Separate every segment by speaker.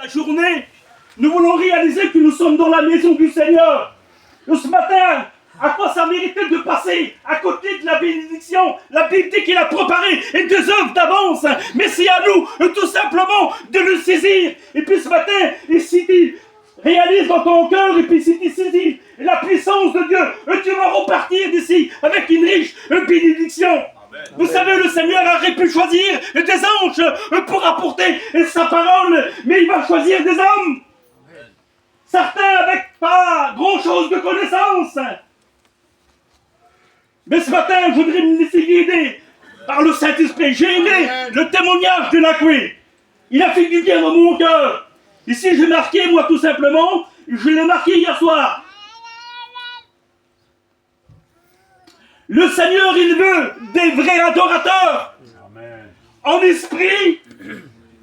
Speaker 1: journée, nous voulons réaliser que nous sommes dans la maison du Seigneur. Ce matin, à quoi ça méritait de passer à côté de la bénédiction? La Bible dit qu'il a préparé des œuvres d'avance, mais c'est à nous tout simplement de le saisir. Et puis ce matin, et si tu réalises dans ton cœur, et puis si tu saisis la puissance de Dieu, tu vas repartir d'ici avec une riche bénédiction. Amen. Vous savez, le Seigneur aurait pu choisir des anges pour apporter sa parole, mais il va choisir des hommes. Amen. Certains avec pas grand chose de connaissance. Mais ce matin, je voudrais me laisser guider par le Saint-Esprit. J'ai aimé le témoignage de Nakwe. Il a fait du bien dans mon cœur. Ici, j'ai marqué, moi, tout simplement, je l'ai marqué hier soir. Le Seigneur, il veut des vrais adorateurs. Amen. En esprit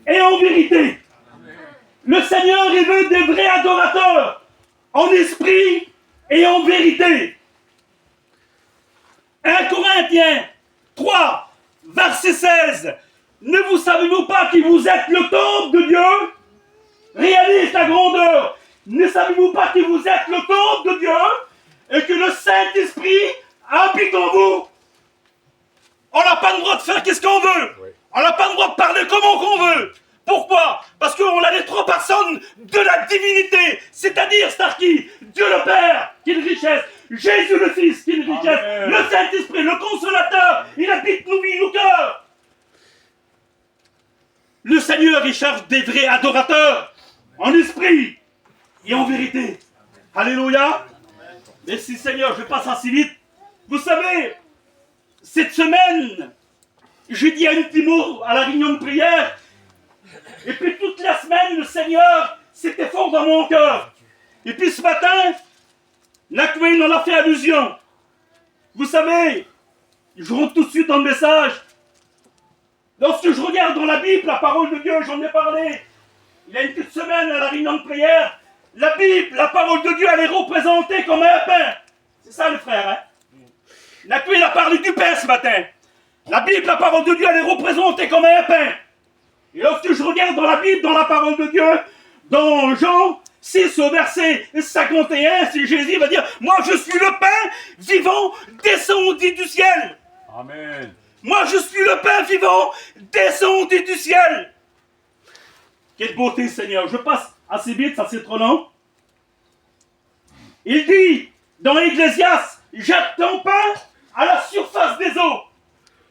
Speaker 1: et en vérité. Amen. Le Seigneur, il veut des vrais adorateurs. En esprit et en vérité. 1 Corinthiens 3, verset 16. Ne vous savez-vous pas que vous êtes le temple de Dieu? Réalise la grandeur. Ne savez-vous pas que vous êtes le temple de Dieu et que le Saint-Esprit habite en vous? On n'a pas le droit de faire qu'est-ce qu'on veut. Oui. On n'a pas le droit de parler comment qu'on veut. Pourquoi? Parce qu'on a les trois personnes de la divinité, c'est-à-dire, c'est qui? Dieu le Père, qui est une richesse, Jésus le Fils, qui est une richesse, Amen. Le Saint-Esprit, le Consolateur, il habite nos vies, nos cœurs. Le Seigneur, il cherche des vrais adorateurs, en esprit et en vérité. Alléluia. Merci Seigneur, je passe assez vite. Vous savez, cette semaine, j'ai dit un petit mot à la réunion de prière. Et puis toute la semaine, le Seigneur, c'était fort dans mon cœur. Et puis ce matin, Nakwe en a fait allusion. Vous savez, je rentre tout de suite dans le message. Lorsque je regarde dans la Bible, la parole de Dieu, j'en ai parlé. Il y a une petite semaine à la réunion de prière. La Bible, la parole de Dieu, elle est représentée comme un pain. C'est ça le frère, hein? Nakwe a parlé du pain ce matin. La Bible, la parole de Dieu, elle est représentée comme un pain. Et lorsque je regarde dans la Bible, dans la parole de Dieu, dans Jean 6 au verset 51, c'est Jésus va dire, moi je suis le pain vivant descendu du ciel. Amen. Moi je suis le pain vivant descendu du ciel. Quelle beauté Seigneur. Je passe assez vite, ça c'est trop long. Il dit dans Ecclésiaste, jette ton pain à la surface des eaux.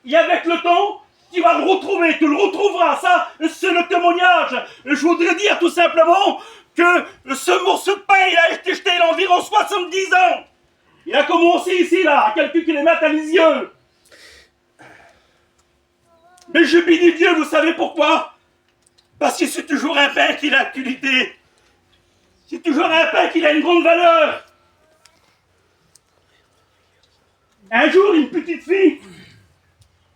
Speaker 1: Et avec le temps, tu vas le retrouver, tu le retrouveras. Ça, c'est le témoignage. Je voudrais dire tout simplement que ce morceau de pain, il a été jeté il y a environ 70 ans. Il a commencé ici, là, à quelques kilomètres à Lisieux. Mais je bénis Dieu, vous savez pourquoi? Parce que c'est toujours un pain qui a l'actualité. C'est toujours un pain qui a une grande valeur. Un jour, une petite fille,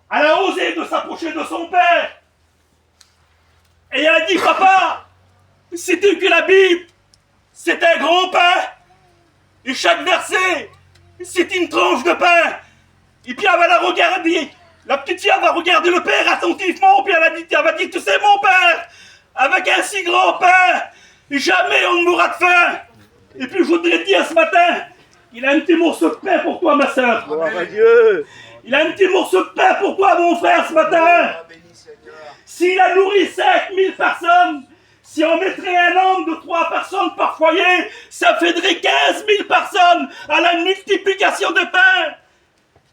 Speaker 1: elle a osé de s'approcher de son père. Et elle a dit, papa, sais-tu que la Bible, c'est un grand pain? Et chaque verset, c'est une tranche de pain. Et puis elle va la regarder. La petite fille va regarder le père attentivement. Puis elle va dire, tu sais mon père, avec un si grand pain, jamais on ne mourra de faim. Et puis je voudrais te dire ce matin, il a un petit morceau de pain pour toi ma soeur. Gloire à Dieu. Il a un petit morceau de pain pour toi, mon frère, ce matin. S'il a nourri 5000 personnes, si on mettrait un nombre de 3 personnes par foyer, ça ferait 15 000 personnes à la multiplication de pain.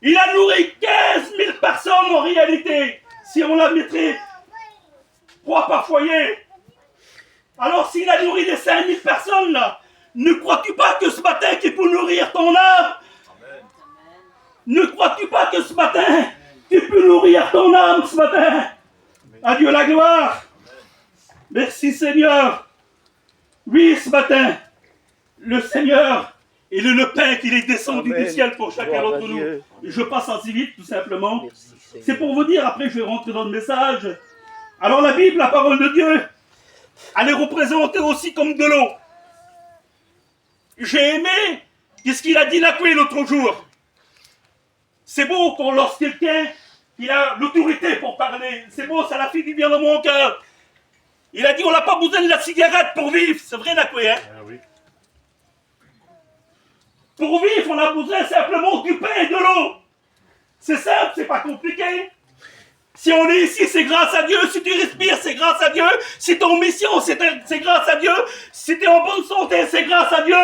Speaker 1: Il a nourri 15 000 personnes en réalité, si on la mettrait 3 par foyer. Alors s'il a nourri les 5 000 personnes là, ne crois-tu pas que ce matin qu'il peut nourrir ton âme? Ne crois-tu pas que ce matin, tu peux nourrir ton âme ce matin? À Dieu la gloire. Merci Seigneur. Oui, ce matin, le Seigneur, il est le pain qu'il est descendu Amen. Du ciel pour chacun d'entre nous. Je passe assez vite, tout simplement. Merci, c'est pour vous dire, après je vais rentrer dans le message. Alors la Bible, la parole de Dieu, elle est représentée aussi comme de l'eau. J'ai aimé ce qu'il a dit Nakwe l'autre jour. C'est beau quand lorsque quelqu'un il a l'autorité pour parler. C'est beau, ça l'a fait du bien dans mon cœur. Il a dit on n'a pas besoin de la cigarette pour vivre. C'est vrai, Nakoué, hein?
Speaker 2: Oui.
Speaker 1: Pour vivre, on a besoin simplement du pain et de l'eau. C'est simple, c'est pas compliqué. Si on est ici, c'est grâce à Dieu. Si tu respires, c'est grâce à Dieu. Si t'es en mission, c'est grâce à Dieu. Si t'es en bonne santé, c'est grâce à Dieu.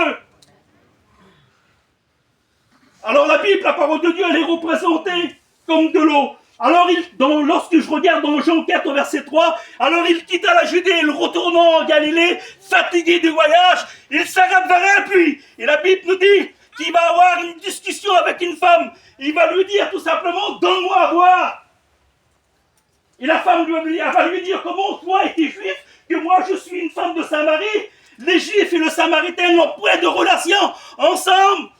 Speaker 1: Alors la Bible, la parole de Dieu, elle est représentée comme de l'eau. Alors, lorsque je regarde dans Jean 4 au verset 3, alors il quitta la Judée, il retournant en Galilée, fatigué du voyage, il s'arrête vers un puits. Et la Bible nous dit qu'il va avoir une discussion avec une femme. Il va lui dire tout simplement, donne-moi à boire. Et la femme va lui dire, comment toi et tes juifs, que moi je suis une femme de Samarie, les juifs et le samaritain n'ont point de relation ensemble.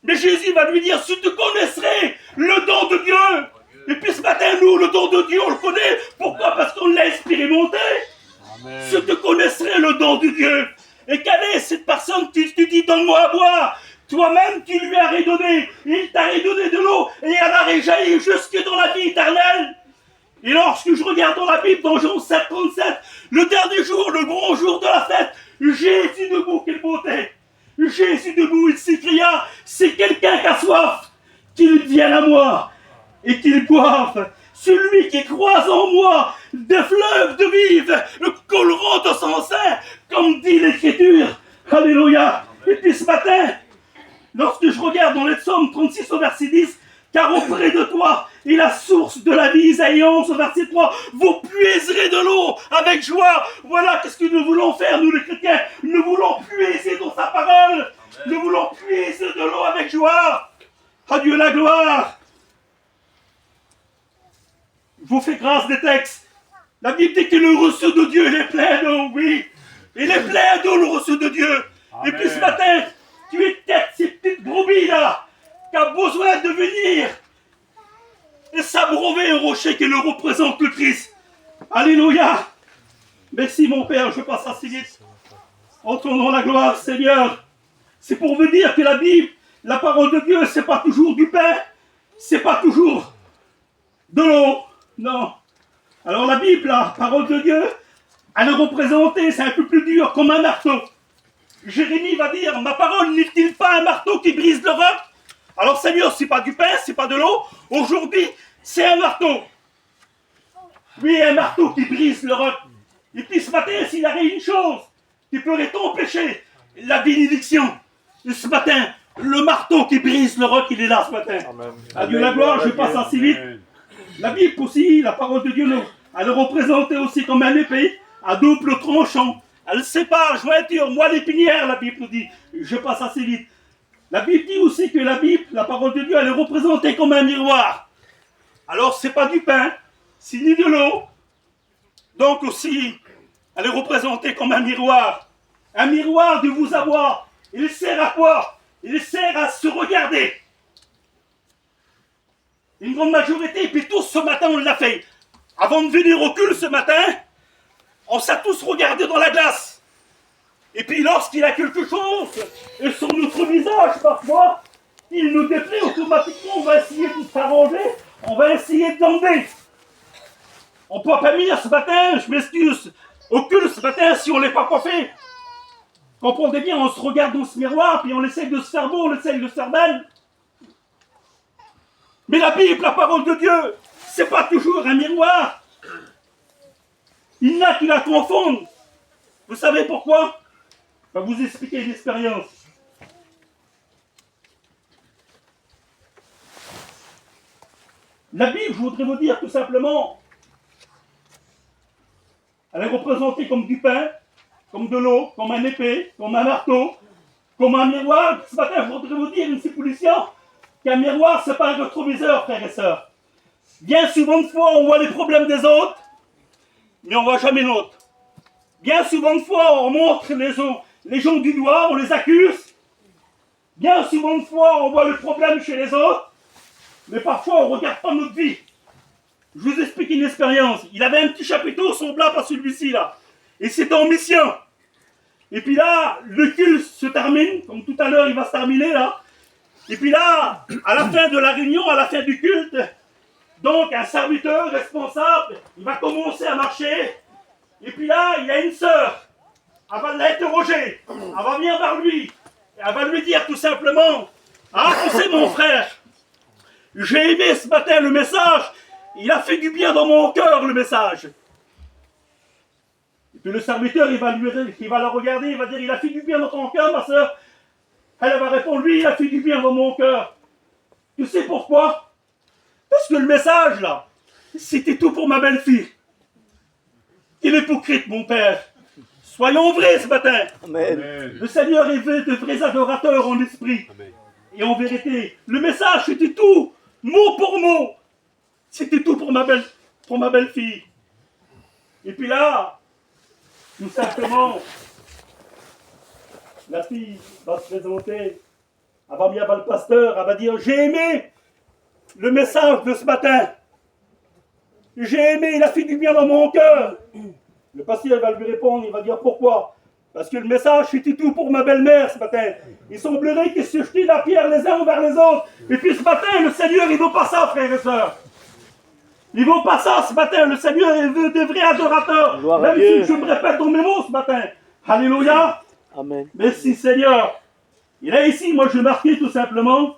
Speaker 1: Mais Jésus va lui dire, si tu connaisserais le don de Dieu. Et puis ce matin, nous, le don de Dieu, on le connaît. Pourquoi? Parce qu'on l'a expérimenté. Amen. Si tu connaisserais le don de Dieu. Et quelle est cette personne qui te dit, donne-moi à boire? Toi-même, tu lui as redonné. Il t'a redonné de l'eau et elle a réjailli jusque dans la vie éternelle. Et lorsque je regarde dans la Bible, dans Jean 7, 37, le dernier jour, le grand jour de la fête, Jésus debout, quelle beauté! Jésus debout, il s'écria, c'est quelqu'un qui a soif, qu'il vienne à moi et qu'il boive. Celui qui croise en moi, des fleuves de vive couleront de son sein, comme dit l'Écriture. Alléluia. Et puis ce matin, lorsque je regarde dans les psaumes 36 au verset 10, car auprès de toi est la source de la vie, Isaïe 11 au verset 3, vous puiserez de l'eau avec joie. Voilà qu'est-ce que nous voulons faire, nous les chrétiens. Nous voulons puiser dans sa parole. Amen. Nous voulons puiser de l'eau avec joie. À Dieu la gloire. Je vous fais grâce des textes. La Bible dit que le reçu de Dieu, il est plein d'eau, oui. Il est plein d'eau, le reçu de Dieu. Amen. Et puis ce matin, tu es peut-être ces petites brebis là, qui a besoin de venir et s'abreuver au rocher qui le représente le Christ. Alléluia. Merci mon Père, je passe assez vite. En ton nom la gloire, Seigneur. C'est pour vous dire que la Bible, la parole de Dieu, c'est pas toujours du pain, c'est pas toujours de l'eau, non. Alors la Bible, la parole de Dieu, elle est représentée, c'est un peu plus dur, comme un marteau. Jérémie va dire, ma parole n'est-il pas un marteau qui brise le roc? Alors Seigneur, c'est pas du pain, c'est pas de l'eau. Aujourd'hui, c'est un marteau. Oui, un marteau qui brise le roc. Et puis ce matin, s'il arrive une chose qui ferait ton péché, la bénédiction. Et ce matin, le marteau qui brise le roc, il est là ce matin. Amen. À Dieu la gloire, je passe assez vite. La Bible aussi, la parole de Dieu, elle est représentée aussi comme un épée à double tranchant. Elle sépare jointure, moelle épinière, la Bible nous dit. Je passe assez vite. La Bible dit aussi que la Bible, la parole de Dieu, elle est représentée comme un miroir. Alors, c'est pas du pain, c'est ni de l'eau. Donc aussi, elle est représentée comme un miroir. Un miroir de vous avoir. Il sert à quoi? Il sert à se regarder. Une grande majorité, et puis tous ce matin, on l'a fait. Avant de venir au culte ce matin, on s'est tous regardés dans la glace. Et puis lorsqu'il a quelque chose, et sur notre visage parfois, il nous déplaît automatiquement, on va essayer de s'arranger, on va essayer d'enlever. On ne peut pas venir ce matin, je m'excuse, au culte ce matin si on ne l'est pas coiffé. Comprenez bien, on se regarde dans ce miroir, puis on essaie de se faire beau, on essaie de se faire belle. Mais la Bible, la parole de Dieu, c'est pas toujours un miroir. Il y en a qui la confondent. Vous savez pourquoi? Je vais vous expliquer une expérience. La Bible, je voudrais vous dire tout simplement, elle est représentée comme du pain, comme de l'eau, comme un épée, comme un marteau, comme un miroir. Ce matin, je voudrais vous dire une supposition qu'un miroir, ce n'est pas un rétroviseur, frères et sœurs. Bien souvent de fois, on voit les problèmes des autres, mais on ne voit jamais l'autre. Bien souvent de fois, on montre les gens du doigt, on les accuse. Bien souvent de fois, on voit le problème chez les autres, mais parfois, on ne regarde pas notre vie. Je vous explique une expérience. Il avait un petit chapiteau semblable à celui-ci, là. Et c'était en mission. Et puis là, le culte se termine, comme tout à l'heure, il va se terminer, là. Et puis là, à la fin de la réunion, à la fin du culte, donc un serviteur responsable, il va commencer à marcher. Et puis là, il y a une sœur. Elle va l'interroger. Elle va venir vers lui. Et elle va lui dire tout simplement, ah, tu sais mon frère, j'ai aimé ce matin le message. Il a fait du bien dans mon cœur, le message. Et puis le serviteur, il va la regarder, il va dire, il a fait du bien dans ton cœur, ma sœur. Elle va répondre, lui, il a fait du bien dans mon cœur. Tu sais pourquoi? Parce que le message, là, c'était tout pour ma belle-fille. Il est hypocrite, mon père. Soyons vrais ce matin.
Speaker 2: Amen.
Speaker 1: Le Seigneur est de vrais adorateurs en esprit. Amen. Et en vérité, le message, c'était tout, mot pour mot. C'était tout pour ma belle-fille. Et puis là, tout simplement, la fille va se présenter. Elle va venir voir le pasteur. Elle va dire, j'ai aimé le message de ce matin. J'ai aimé, il a fait du bien dans mon cœur. Le pasteur va lui répondre, il va dire pourquoi? Parce que le message, c'était tout pour ma belle-mère ce matin. Il semblerait qu'ils se jetaient la pierre les uns vers les autres. Et puis ce matin, le Seigneur, il ne veut pas ça, frères et sœurs. Il ne veut pas ça ce matin. Le Seigneur, il veut des vrais adorateurs.
Speaker 2: Gloire
Speaker 1: Même
Speaker 2: à Dieu.
Speaker 1: si je me répète dans mes mots ce matin. Alléluia.
Speaker 2: Amen.
Speaker 1: Merci Seigneur. Et là ici, moi je vais marquer tout simplement.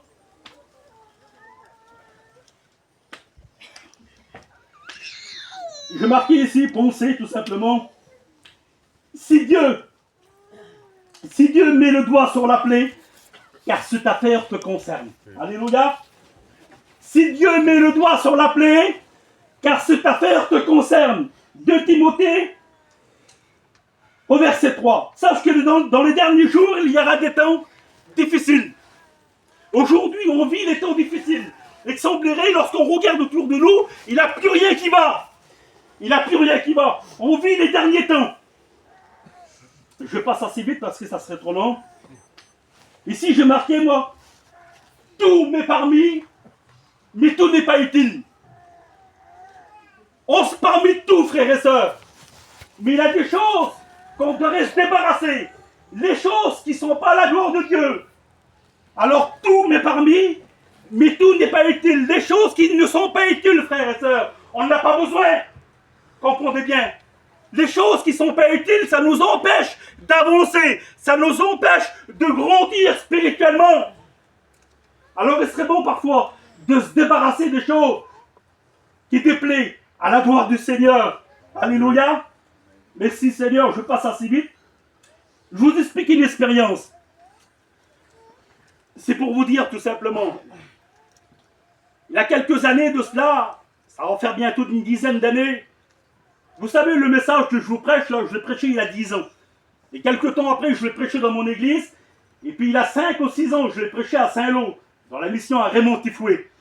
Speaker 1: Je vais marquer ici, penser tout simplement. Si Dieu met le doigt sur la plaie, car cette affaire te concerne. Alléluia. Si Dieu met le doigt sur la plaie, car cette affaire te concerne. 2 Timothée, au verset 3. Sache que dans les derniers jours, il y aura des temps difficiles. Aujourd'hui, on vit les temps difficiles. Il semblerait, lorsqu'on regarde autour de nous, il n'y a plus rien qui va. Il n'y a plus rien qui va. On vit les derniers temps. Je passe assez vite parce que ça serait trop long. Ici, j'ai marqué, moi, tout m'est permis, mais tout n'est pas utile. On se permet tout, frères et sœurs. Mais il y a des choses qu'on devrait se débarrasser. Les choses qui ne sont pas la gloire de Dieu. Alors tout m'est permis, mais tout n'est pas utile. Les choses qui ne sont pas utiles, frères et sœurs, on n'a pas besoin. Comprenez bien. Les choses qui ne sont pas utiles, ça nous empêche d'avancer. Ça nous empêche de grandir spirituellement. Alors il serait bon parfois de se débarrasser des choses qui déplaisent à la gloire du Seigneur. Alléluia. Merci Seigneur, je passe assez vite. Je vous explique une expérience. C'est pour vous dire tout simplement. Il y a quelques années de cela, ça va faire bientôt une dizaine d'années. Vous savez, le message que je vous prêche, là, je l'ai prêché il y a 10 ans. Et quelques temps après, je l'ai prêché dans mon église. Et puis il y a 5 ou 6 ans, je l'ai prêché à Saint-Lô, dans la mission à Raymond-Tifoué.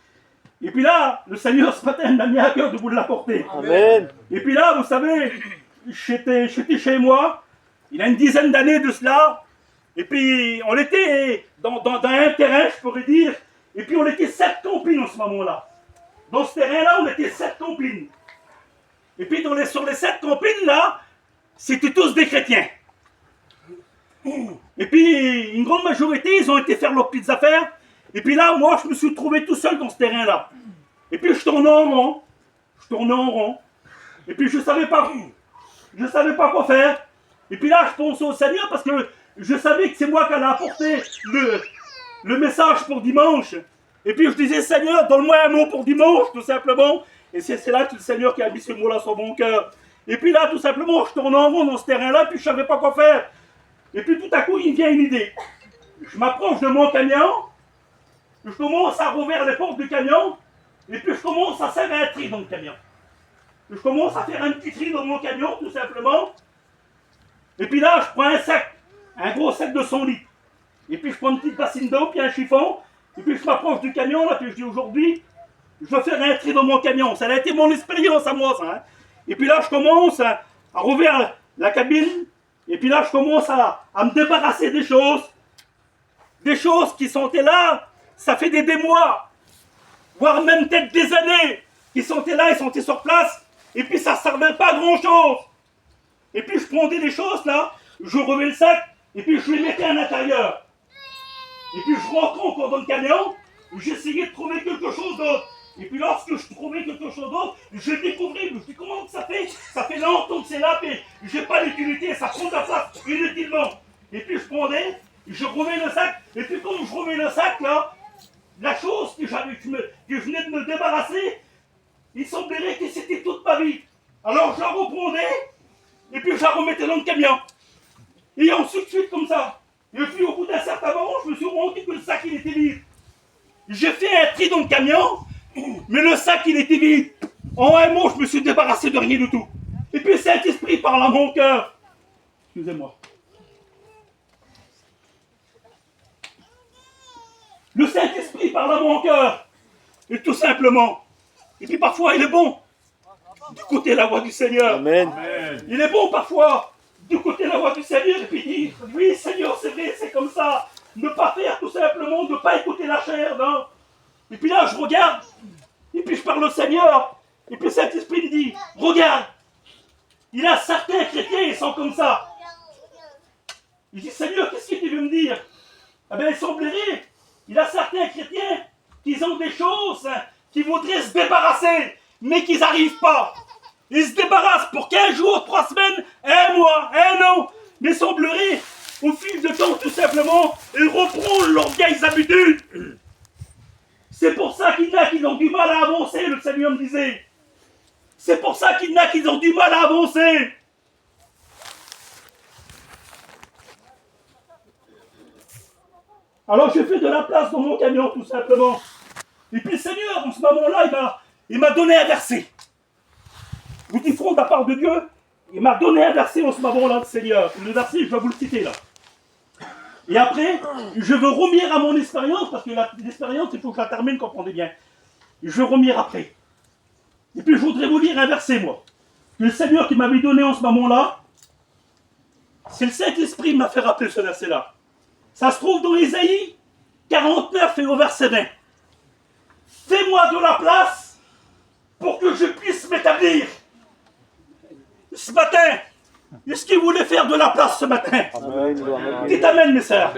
Speaker 1: Et puis là, le Seigneur ce matin m'a mis à cœur de vous l'apporter.
Speaker 2: Amen.
Speaker 1: Et puis là, vous savez, j'étais chez moi, il y a une dizaine d'années de cela. Et puis on était dans un terrain, je pourrais dire. Et puis on était 7 compines en ce moment-là. Dans ce terrain-là, on était 7 compines. Et puis sur les 7 compines là, c'était tous des chrétiens. Et puis une grande majorité, ils ont été faire leurs petites affaires. Et puis là, moi, je me suis trouvé tout seul dans ce terrain-là. Et puis je tournais en rond. Et puis je savais pas quoi faire. Et puis là, je pensais au Seigneur parce que je savais que c'est moi qui allais apporter le message pour dimanche. Et puis je disais, Seigneur, donne-moi un mot pour dimanche, tout simplement. Et c'est là que le Seigneur qui a mis ce mot-là sur mon cœur. Et puis là, tout simplement, je tournais en rond dans ce terrain-là, puis je savais pas quoi faire. Et puis tout à coup, il me vient une idée. Je m'approche de mon camion, je commence à rouvrir les portes du camion, et puis je commence à faire un tri dans le camion. Je commence à faire un petit tri dans mon camion, tout simplement. Et puis là, je prends un sac, un gros sac de 100 litres. Et puis je prends une petite bassine d'eau, puis un chiffon. Et puis je m'approche du camion, là, puis je dis aujourd'hui, je vais faire un tri dans mon camion. Ça a été mon expérience à moi, ça. Hein. Et puis là, je commence à rouvrir la cabine. Et puis là, je commence à me débarrasser des choses. Des choses qui sont là, ça fait des mois, voire même peut-être des années, qui sont là, ils sont sur place. Et puis ça ne servait pas à grand-chose. Et puis je prenais les choses là, je revais le sac, et puis je les mettais à l'intérieur. Et puis je rentrais encore dans le camion, j'essayais de trouver quelque chose d'autre. Et puis lorsque je trouvais quelque chose d'autre, je découvrais, je me dis comment ça fait? Ça fait longtemps que c'est là, mais j'ai pas d'utilité, ça prend de la place inutilement. Et puis je prenais, je remets le sac, et puis comme je remets le sac là, la chose que je venais de me débarrasser, il semblerait que c'était toute ma vie. Alors je la reprenais, et puis je la remettais dans le camion. Et ensuite, suite comme ça. Et puis au bout d'un certain moment, je me suis rendu que le sac il était vide. J'ai fait un tri dans le camion, mais le sac il était vide. En un mot, je me suis débarrassé de rien du tout. Et puis Saint-Esprit parle à mon cœur. Excusez-moi. Le Saint-Esprit parle à mon cœur. Et tout simplement. Et puis parfois il est bon d'écouter la voix du Seigneur.
Speaker 2: Amen.
Speaker 1: Il est bon parfois d'écouter la voix du Seigneur et puis dire, oui Seigneur, c'est vrai, c'est comme ça. Ne pas faire tout simplement, ne pas écouter la chair, non. Et puis là, je regarde, et puis je parle au Seigneur, et puis Saint-Esprit me dit, regarde, il y a certains chrétiens, ils sont comme ça. Il dit, Seigneur, qu'est-ce que tu veux me dire? Eh bien, il semblerait, il y a certains chrétiens qui ont des choses qui voudraient se débarrasser, mais qu'ils n'arrivent pas. Ils se débarrassent pour 15 jours, 3 semaines, 1 mois, 1 an, mais semblerait, au fil du temps, tout simplement, ils reprennent leurs vieilles habitudes. C'est pour ça qu'il y en a qui ont du mal à avancer, le Seigneur me disait. C'est pour ça qu'il y en a qui ont du mal à avancer. Alors j'ai fait de la place dans mon camion, tout simplement. Et puis le Seigneur, en ce moment-là, il m'a donné un verset. Vous dites de la part de Dieu, il m'a donné un verset en ce moment-là, le Seigneur. Le verset, je vais vous le citer là. Et après, je veux revenir à mon expérience, parce que l'expérience, il faut que je la termine, comprenez bien. Je veux revenir après. Et puis je voudrais vous lire un verset, moi. Que le Seigneur qui m'avait donné en ce moment-là, c'est le Saint-Esprit qui m'a fait rappeler ce verset-là. Ça se trouve dans Ésaïe 49 et au verset 20. Fais-moi de la place pour que je puisse m'établir. Ce matin, est-ce qu'il voulait faire de la place ce matin?
Speaker 2: Amen.
Speaker 1: Dites amen, mes sœurs.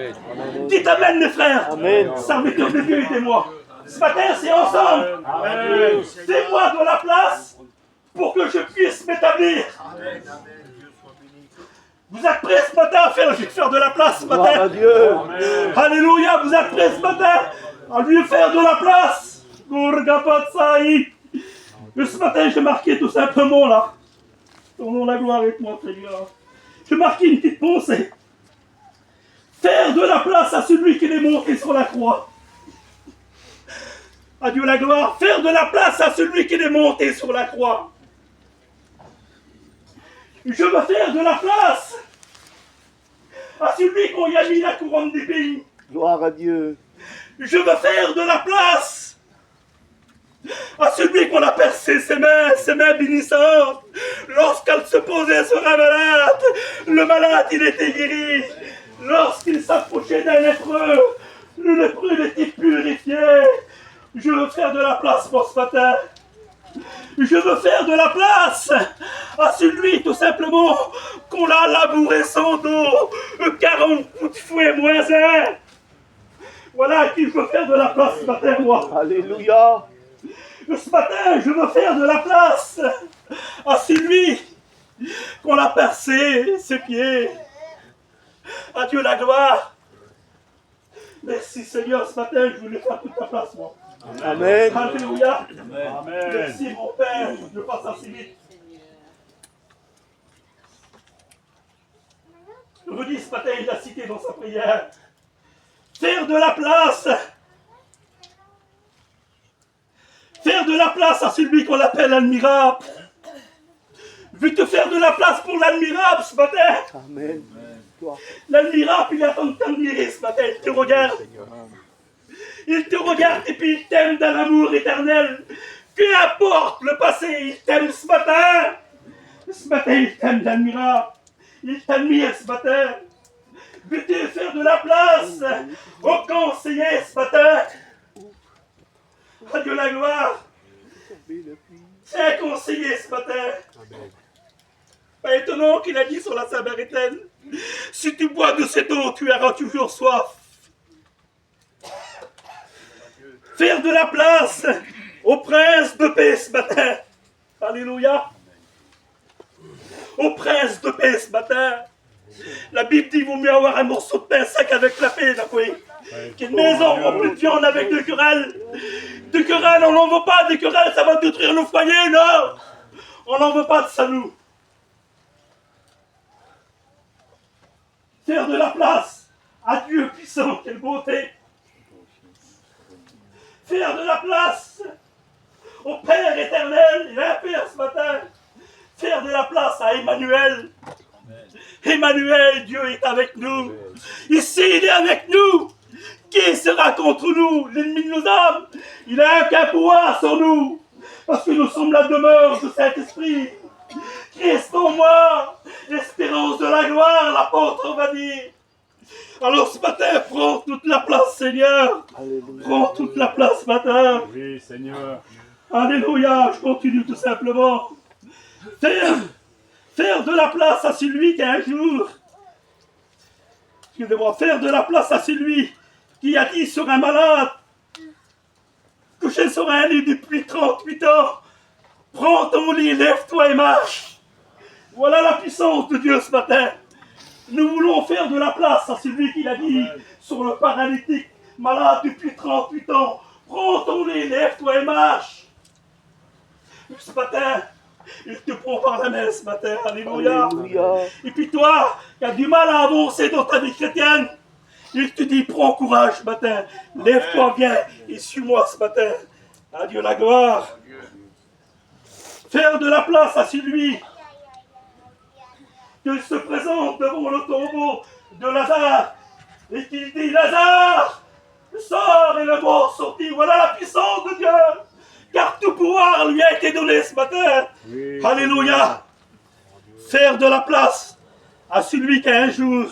Speaker 1: Dites amen, mes frères.
Speaker 2: Amen.
Speaker 1: Serviteurs de Dieu, aidez-moi. Ce matin, c'est ensemble. Fais-moi de la place pour que je puisse m'établir. Vous êtes prêts ce matin à faire de la place ce matin?
Speaker 2: À Dieu.
Speaker 1: Alléluia, vous êtes prêts ce matin à lui faire de la place? Mais ce matin, j'ai marqué tout simplement là. Ton nom la gloire avec moi, Seigneur. J'ai marqué une petite pensée. Faire de la place à celui qui est monté sur la croix. À Dieu la gloire. Faire de la place à celui qui est monté sur la croix. Je veux faire de la place à celui qu'on y a mis la couronne d'épines.
Speaker 2: Gloire à Dieu.
Speaker 1: Je veux faire de la place à celui qu'on a percé ses mains bénissantes. Lorsqu'elle se posait sur un malade, le malade il était guéri. Lorsqu'il s'approchait d'un lépreux, le lépreux il était purifié. Je veux faire de la place pour ce matin. Je veux faire de la place à celui tout simplement qu'on a labouré son dos 40 coups de fouet moins un. Voilà à qui je veux faire de la place ce matin, moi.
Speaker 2: Alléluia.
Speaker 1: Ce matin, je veux faire de la place à celui qu'on a percé ses pieds. À Dieu la gloire. Merci Seigneur, ce matin, je voulais faire toute ta place, moi.
Speaker 2: Amen.
Speaker 1: Alléluia.
Speaker 3: Amen.
Speaker 1: Merci mon Père, je passe assez vite. Je vous dis ce matin, il l'a cité dans sa prière. Faire de la place. Faire de la place à celui qu'on appelle l'admirable. Je vais te faire de la place pour l'admirable ce matin.
Speaker 2: Amen.
Speaker 1: L'admirable, il est en train de t'admirer ce matin. Il te regarde. Il te regarde et puis il t'aime d'un amour éternel. Peu importe le passé, il t'aime ce matin. Ce matin, il t'aime l'admirable. Il t'admire ce matin. Je vais te faire de la place au conseiller ce matin. Adieu la gloire. C'est un conseiller ce matin. Pas étonnant qu'il a dit sur la Samaritaine. Si tu bois de cette eau, tu auras toujours soif. Faire de la place au prince de paix ce matin. Alléluia. Au prince de paix ce matin. La Bible dit qu'il vaut mieux avoir un morceau de pain sec avec la paix, qu'une maison remplie de viande avec des querelles. Des querelles, on n'en veut pas, des querelles, ça va détruire le foyer, non. On n'en veut pas de ça, nous. Faire de la place à Dieu puissant, quelle beauté. Faire de la place au Père éternel et à Père ce matin. Faire de la place à Emmanuel. Emmanuel, Dieu est avec nous. Ici, il est avec nous. Qui sera contre nous? L'ennemi de nos âmes. Il n'a aucun pouvoir sur nous. Parce que nous sommes la demeure du Saint-Esprit. Christ en moi, l'espérance de la gloire, l'apôtre va dire. Alors ce matin, prends toute la place, Seigneur. Alléluia. Prends toute la place ce matin.
Speaker 3: Oui, Seigneur.
Speaker 1: Alléluia, je continue tout simplement. Faire de la place à celui qui un jour, excusez-moi, faire de la place à celui qui a dit sur un malade, couché sur un lit depuis 38 ans, prends ton lit, lève-toi et marche. Voilà la puissance de Dieu ce matin. Nous voulons faire de la place à celui qui l'a dit sur le paralytique, malade depuis 38 ans. Prends ton lit, lève-toi et marche. Ce matin, il te prend par la main ce matin. Alléluia.
Speaker 2: Alléluia.
Speaker 1: Et puis toi, qui as du mal à avancer dans ta vie chrétienne, il te dit, prends courage ce matin. Lève-toi, viens et suis-moi ce matin. À Dieu la gloire. Faire de la place à celui qui se présente devant le tombeau de Lazare et qu'il dit, Lazare, sors et le mort sorti. Voilà la puissance de Dieu. Car tout pouvoir lui a été donné ce matin. Oui, alléluia. Faire de la place à celui qui a un jour.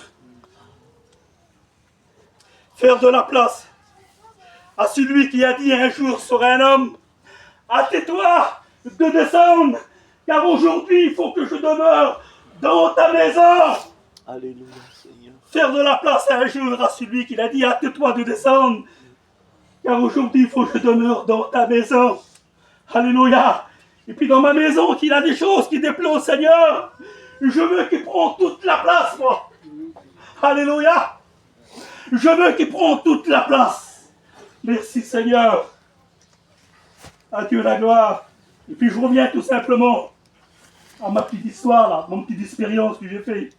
Speaker 1: Faire de la place à celui qui a dit un jour sur un homme, hâte-toi de descendre, car aujourd'hui il faut que je demeure dans ta maison.
Speaker 2: Alléluia, Seigneur.
Speaker 1: Faire de la place un jour à celui qui a dit, hâte-toi de descendre, car aujourd'hui il faut que je demeure dans ta maison. Alléluia. Et puis dans ma maison, qu'il a des choses qui déplaisent au Seigneur, je veux qu'il prenne toute la place, moi. Alléluia. Je veux qu'il prenne toute la place. Merci Seigneur. À Dieu la gloire. Et puis je reviens tout simplement à ma petite histoire, là, mon petite expérience que j'ai faite.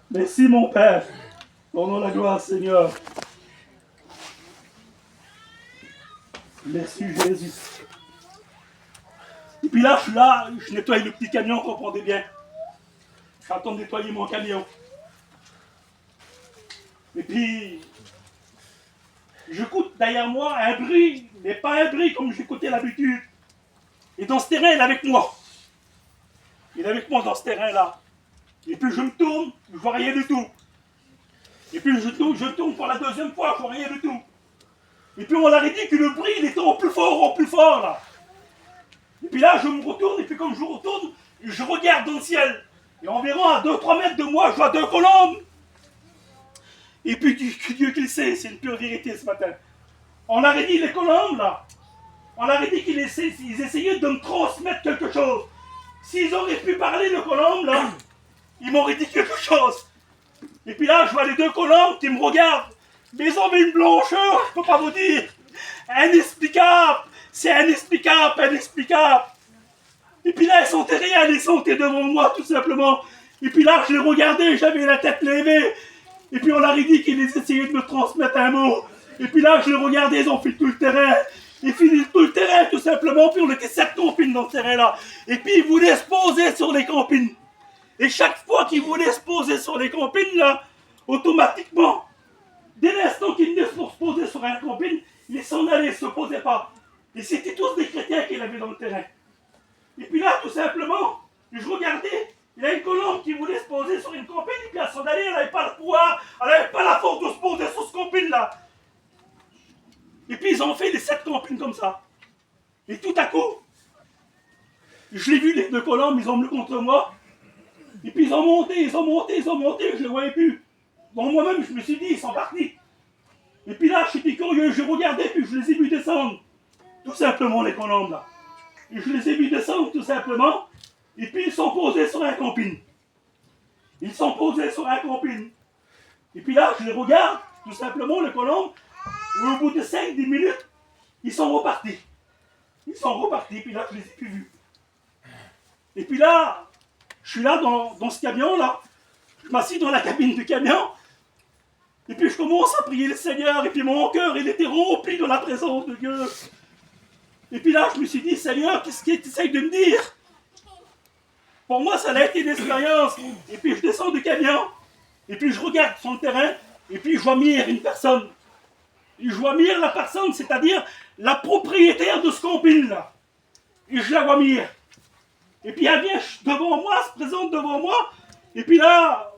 Speaker 1: Merci mon Père. Donnons la gloire Seigneur. Merci Jésus. Et puis là, je nettoie le petit camion, comprenez bien. Je suis en train de nettoyer mon camion. Et puis, j'écoute derrière moi un bruit, mais pas un bruit comme j'écoutais l'habitude. Et dans ce terrain, il est avec moi. Il est avec moi dans ce terrain-là. Et puis je me tourne, je vois rien du tout. Et puis je tourne pour la deuxième fois, je vois rien du tout. Et puis on leur a dit que le bruit, il était en plus fort là. Et puis là, je me retourne, et puis comme je retourne, je regarde dans le ciel. Et environ à 2-3 mètres de moi, je vois 2 colombes. Et puis Dieu qu'il sait, c'est une pure vérité ce matin. On aurait dit les colombes là, on aurait dit qu'ils essayaient de me transmettre quelque chose. S'ils auraient pu parler de colombes là, ils m'auraient dit quelque chose. Et puis là, je vois les 2 colombes qui me regardent. Mais ils ont mis une blancheur, je peux pas vous dire. Inexplicable. C'est inexplicable. Et puis là, ils sont rien, ils sont devant moi, tout simplement. Et puis là, je les regardais, j'avais la tête levée. Et puis on leur a dit qu'ils essayaient de me transmettre un mot. Et puis là, je les regardais, ils ont fait tout le terrain. Ils finissent tout le terrain, tout simplement. Puis on était 7 campines dans ce terrain-là. Et puis ils voulaient se poser sur les campines. Et chaque fois qu'ils voulaient se poser sur les campines, là, automatiquement, dès l'instant qu'ils venaient se poser sur un campine, ils s'en allaient, ils ne se posaient pas. Et c'était tous des chrétiens qu'il avait dans le terrain. Et puis là, tout simplement, je regardais, il y a une colombe qui voulait se poser sur une campine, et puis elle s'en allait, elle n'avait pas le pouvoir, elle n'avait pas la force de se poser sur ce campine-là. Et puis ils ont fait les 7 campines comme ça. Et tout à coup, je l'ai vu, les 2 colombes, ils ont mis contre moi. Et puis ils ont monté, je ne les voyais plus. Donc moi-même, je me suis dit, ils sont partis. Et puis là, j'étais curieux, je regardais, puis je les ai vus descendre. tout simplement les colombes là. Et je les ai vus descendre tout simplement. Et puis ils sont posés sur un camping. Ils sont posés sur un camping. Et puis là, je les regarde, tout simplement, les colombes. Et au bout de 5-10 minutes, ils sont repartis. Ils sont repartis, puis là, je les ai plus vus. Et puis là, je suis là dans ce camion-là. Je m'assis dans la cabine du camion. Et puis je commence à prier le Seigneur. Et puis mon cœur, il était rempli de la présence de Dieu. Et puis là, je me suis dit, Seigneur, qu'est-ce que tu essayes de me dire? Pour moi, ça a été une expérience. Et puis je descends du camion. Et puis je regarde sur le terrain. Et puis je vois venir une personne. Et je vois venir la personne, c'est-à-dire la propriétaire de ce camping-là. Et je la vois venir. Et puis elle vient devant moi, se présente devant moi. Et puis là,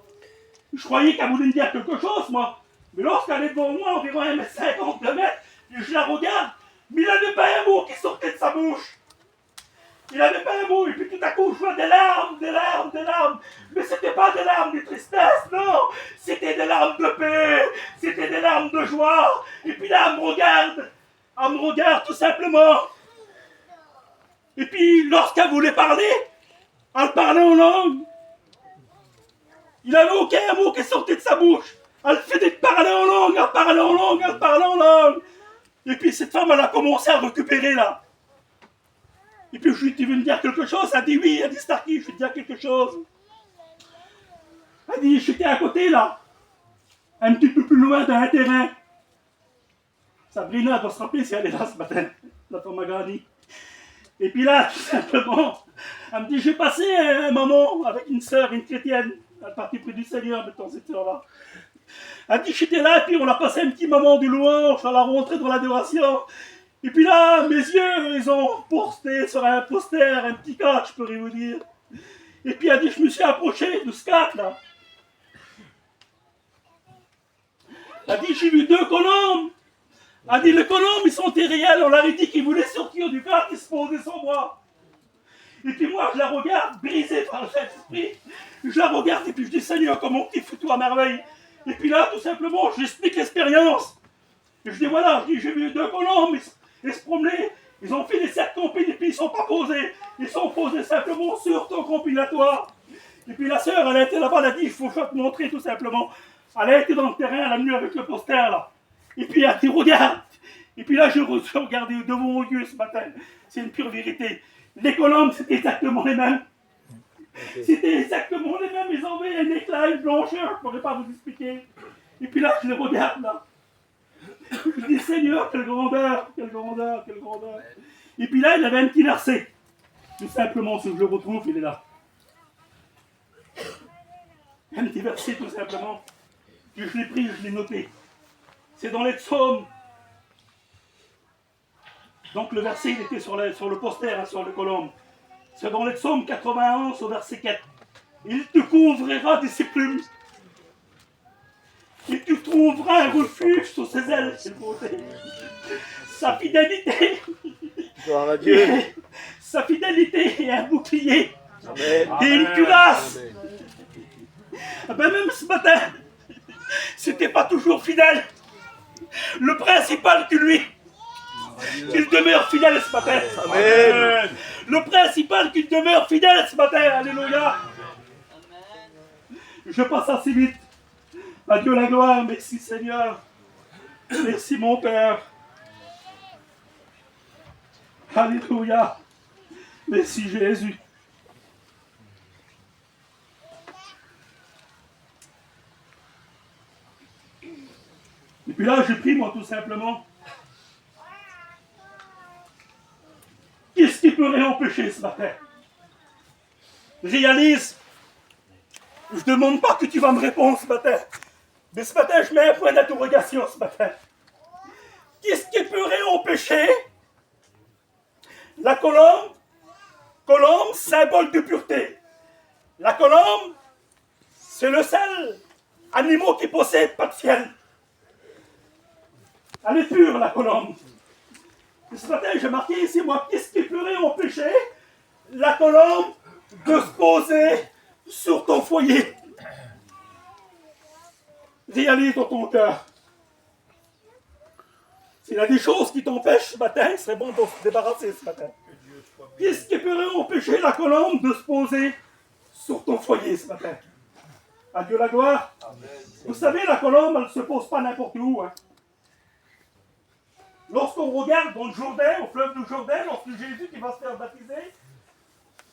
Speaker 1: je croyais qu'elle voulait me dire quelque chose, moi. Mais lorsqu'elle est devant moi, environ 1m50, 2 mètres, et je la regarde, mais il n'avait pas un mot qui sortait de sa bouche. Il n'avait pas un mot, et puis tout à coup, je vois des larmes, des larmes, des larmes. Mais c'était pas des larmes de tristesse, non. C'était des larmes de paix, c'était des larmes de joie. Et puis là, elle me regarde tout simplement. Et puis, lorsqu'elle voulait parler, elle parlait en langue. Il n'avait aucun mot qui sortait de sa bouche. Elle faisait parler en langue, elle parlait en langue, elle parlait en langue. Et puis cette femme, elle a commencé à récupérer là. Et puis je lui ai dit, tu veux me dire quelque chose? Elle a dit oui, elle a dit Starkey, je vais te dire quelque chose. Elle a dit, j'étais à côté là, un petit peu plus loin d'un terrain. Sabrina doit se rappeler si elle est là ce matin, la femme a grandi. Et puis là, tout simplement, elle me dit, j'ai passé un moment avec une sœur, une chrétienne. Elle est partie près du Seigneur, mettons cette sœur-là. Elle dit, j'étais là, et puis on a passé un petit moment de louange, on l'a rentré dans l'adoration. Et puis là, mes yeux, ils ont posté sur un poster, un petit cadre, je pourrais vous dire. Et puis elle dit, je me suis approché de ce cadre, là. Elle dit, j'ai vu 2 colombes. Elle dit, les colombes, ils sont irréels, on leur a dit qu'ils voulaient sortir du cadre, ils se posaient sur moi. Et puis moi, je la regarde, brisée par le Saint-Esprit. Je la regarde et puis je dis, Seigneur, comment tu fais tout à merveille. Et puis là, tout simplement, j'explique l'expérience. Et je dis, voilà, j'ai vu 2 colombes, ils se promenaient, ils ont fait des cercles campings et puis ils ne sont pas posés. Ils sont posés simplement sur ton compilatoire. Et puis la sœur, elle a été là-bas, elle a dit, il faut te montrer tout simplement. Elle a été dans le terrain, elle a venu avec le poster là. Et puis elle a dit, regarde. Et puis là, je regardais devant mon Dieu ce matin. C'est une pure vérité. Les colombes, c'était exactement les mêmes. C'était exactement les mêmes. Ils avaient un éclat, une blancheur, je ne pourrais pas vous expliquer. Et puis là, je les regarde là. Je dis, Seigneur, quelle grandeur, quelle grandeur, quelle grandeur. Et puis là, il avait un petit verset. Tout simplement, si je le retrouve, il est là. Un petit verset, tout simplement. Que je l'ai pris, je l'ai noté. C'est dans les psaumes. Donc le verset, il était sur le poster, hein, sur le colombe. C'est dans les psaumes 91 au verset 4. Il te couvrira de ses plumes. Et tu trouveras un refuge sous ses ailes, c'est le beauté. Sa fidélité.
Speaker 2: Gloire à Dieu.
Speaker 1: Sa fidélité est un bouclier.
Speaker 2: Amen.
Speaker 1: Et une cuirasse. Ben même ce matin, c'était pas toujours fidèle. Le principal que lui, qu'il demeure fidèle ce matin.
Speaker 2: Amen.
Speaker 1: Le principal qu'il demeure fidèle ce matin. Alléluia. Je passe assez vite. À Dieu la gloire. Merci Seigneur. Merci mon Père. Alléluia. Merci Jésus. Et puis là, j'ai pris moi tout simplement. Qu'est-ce qui peut empêcher ce matin? Réalise. Je ne demande pas que tu vas me répondre ce matin. Mais ce matin, je mets un point d'interrogation ce matin. Qu'est-ce qui peut empêcher la colombe? Colombe, symbole de pureté. La colombe, c'est le seul animal qui possède pas de ciel. Elle est pure, la colombe. Et ce matin, j'ai marqué ici, moi, qu'est-ce qui pourrait empêcher la colombe de se poser sur ton foyer? Réalise dans ton cœur. S'il y a des choses qui t'empêchent ce matin, il serait bon de se débarrasser ce matin. Qu'est-ce qui pourrait empêcher la colombe de se poser sur ton foyer ce matin? À Dieu la gloire. Amen. Vous savez, la colombe, elle ne se pose pas n'importe où. Hein. Lorsqu'on regarde dans le Jourdain, au fleuve du Jourdain, lorsque Jésus qui va se faire baptiser,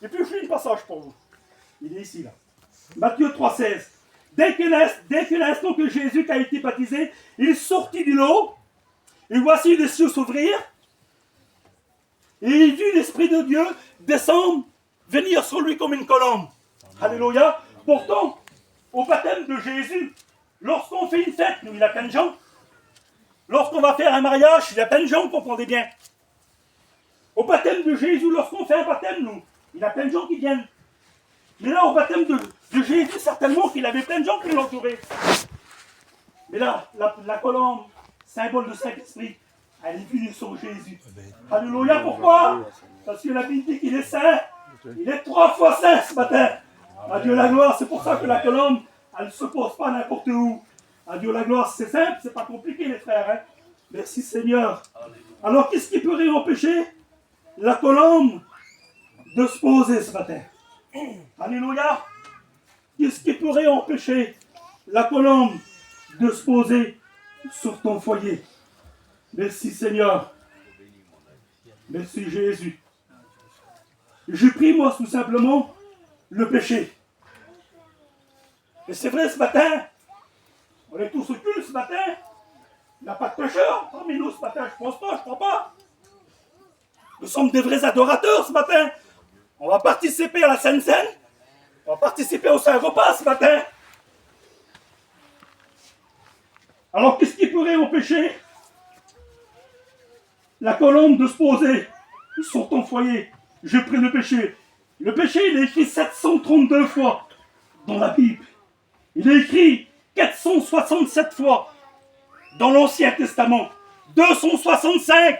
Speaker 1: et puis je fais un passage pour vous. Il est ici, là. Matthieu 3,16. Dès que l'instant que Jésus a été baptisé, il sortit du lot, et voici les cieux s'ouvrir, et il vit l'Esprit de Dieu descendre, venir sur lui comme une colombe. Alléluia. Pourtant, au baptême de Jésus, lorsqu'on fait une fête, nous, il y a plein de gens. Lorsqu'on va faire un mariage, il y a plein de gens, vous comprenez bien. Au baptême de Jésus, lorsqu'on fait un baptême, nous, il y a plein de gens qui viennent. Mais là, au baptême de Jésus, certainement qu'il avait plein de gens qui l'entouraient. Mais là, la colombe, symbole de Saint-Esprit, elle est venue sur Jésus. Alléluia, pourquoi? Parce que la Bible dit qu'il est saint. Il est 3 fois saint ce matin. Adieu la gloire, c'est pour ça que la colombe, elle ne se pose pas n'importe où. Adieu la gloire, c'est simple, c'est pas compliqué les frères. Hein? Merci Seigneur. Alors qu'est-ce qui pourrait empêcher la colombe de se poser ce matin? Alléluia. Qu'est-ce qui pourrait empêcher la colombe de se poser sur ton foyer? Merci Seigneur. Merci Jésus. J'ai pris moi tout simplement le péché. Et c'est vrai ce matin, on est tous au culte ce matin, il n'y a pas de pécheurs parmi nous ce matin, je pense pas, je crois pas. Nous sommes des vrais adorateurs ce matin. On va participer à la Sainte Seine, on va participer au Saint-Repas ce matin. Alors qu'est-ce qui pourrait empêcher la colombe de se poser sur ton foyer? J'ai pris le péché. Le péché, il est écrit 732 fois dans la Bible. Il est écrit 467 fois dans l'Ancien Testament. 265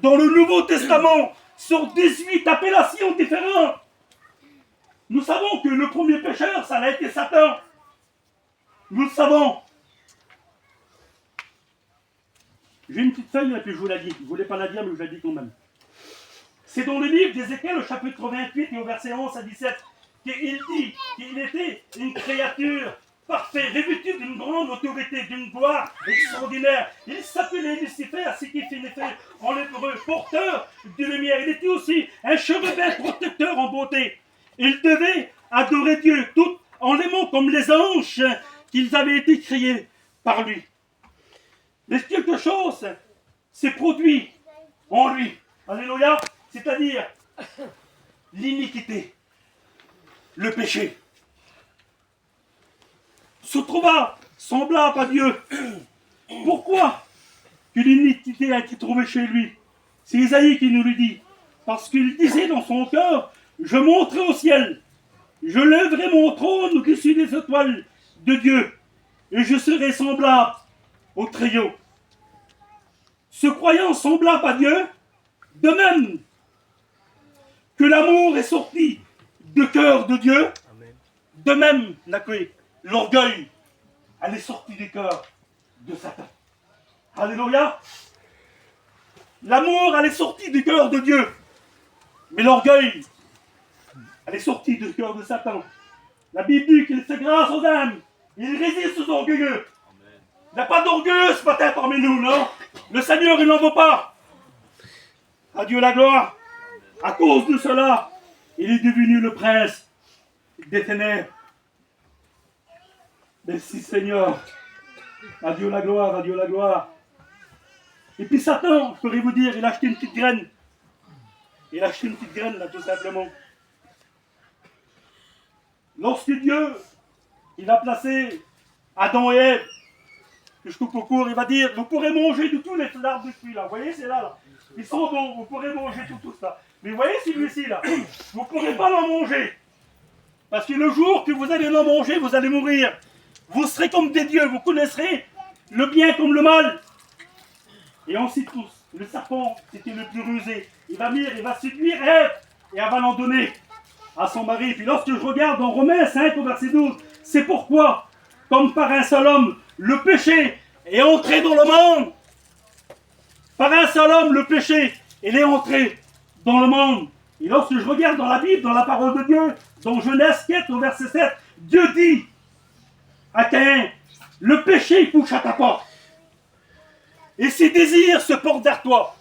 Speaker 1: dans le Nouveau Testament, sur 18 appellations différentes. Nous savons que le premier pécheur, ça a été Satan. Nous le savons. J'ai une petite feuille, et puis je vous la dis. Je ne voulais pas la dire, mais je la dis quand même. C'est dans le livre d'Ézéchiel, au chapitre 28 et au verset 11 à 17, qu'il dit qu'il était une créature parfaite, revêtue d'une grande autorité, d'une gloire extraordinaire. Il s'appelait Lucifer, ce qui signifie en hébreu porteur de lumière. Il était aussi un chérubin protecteur en beauté. Il devait adorer Dieu tout en l'aimant comme les anges qu'ils avaient été créés par lui. Mais quelque chose s'est produit en lui. Alléluia. C'est-à-dire l'iniquité, le péché. Se trouva semblable à Dieu. Pourquoi que l'iniquité a été trouvée chez lui? C'est Isaïe qui nous le dit. Parce qu'il disait dans son cœur, je monterai au ciel, je lèverai mon trône au-dessus des étoiles de Dieu, et je serai semblable au Très-Haut. Se croyant semblable à Dieu, de même que l'amour est sorti du cœur de Dieu, de même l'orgueil, elle est sortie du cœur de Satan. Alléluia. L'amour, elle est sortie du cœur de Dieu, mais l'orgueil, elle est sortie du cœur de Satan. La Bible dit qu'il fait grâce aux âmes, il résiste aux orgueilleux. Il n'y a pas d'orgueilleux ce matin parmi nous, non? Le Seigneur, il n'en veut pas. Adieu la gloire. À cause de cela, il est devenu le prince des ténèbres. Merci Seigneur. Adieu la gloire, adieu la gloire. Et puis Satan, je pourrais vous dire, il a acheté une petite graine. Il a acheté une petite graine là, tout simplement. Lorsque Dieu, il a placé Adam et Ève, que je coupe au court, il va dire, vous pourrez manger de tous les arbres de fruits là. Vous voyez, c'est là. Ils sont bons, vous pourrez manger tout ça. Mais vous voyez celui-ci là, vous ne pourrez pas l'en manger. Parce que le jour que vous allez l'en manger, vous allez mourir. Vous serez comme des dieux, vous connaîtrez le bien comme le mal. Et on sait tous, le serpent, c'était le plus rusé. Il va séduire Ève et elle va l'en donner à son mari. Puis lorsque je regarde dans Romains 5 au verset 12, c'est pourquoi, comme par un seul homme, le péché est entré dans le monde. Par un seul homme, le péché, il est entré dans le monde. Et lorsque je regarde dans la Bible, dans la parole de Dieu, dans Genèse 4 au verset 7, Dieu dit à Caïn, le péché couche à ta porte. Et ses désirs se portent vers toi.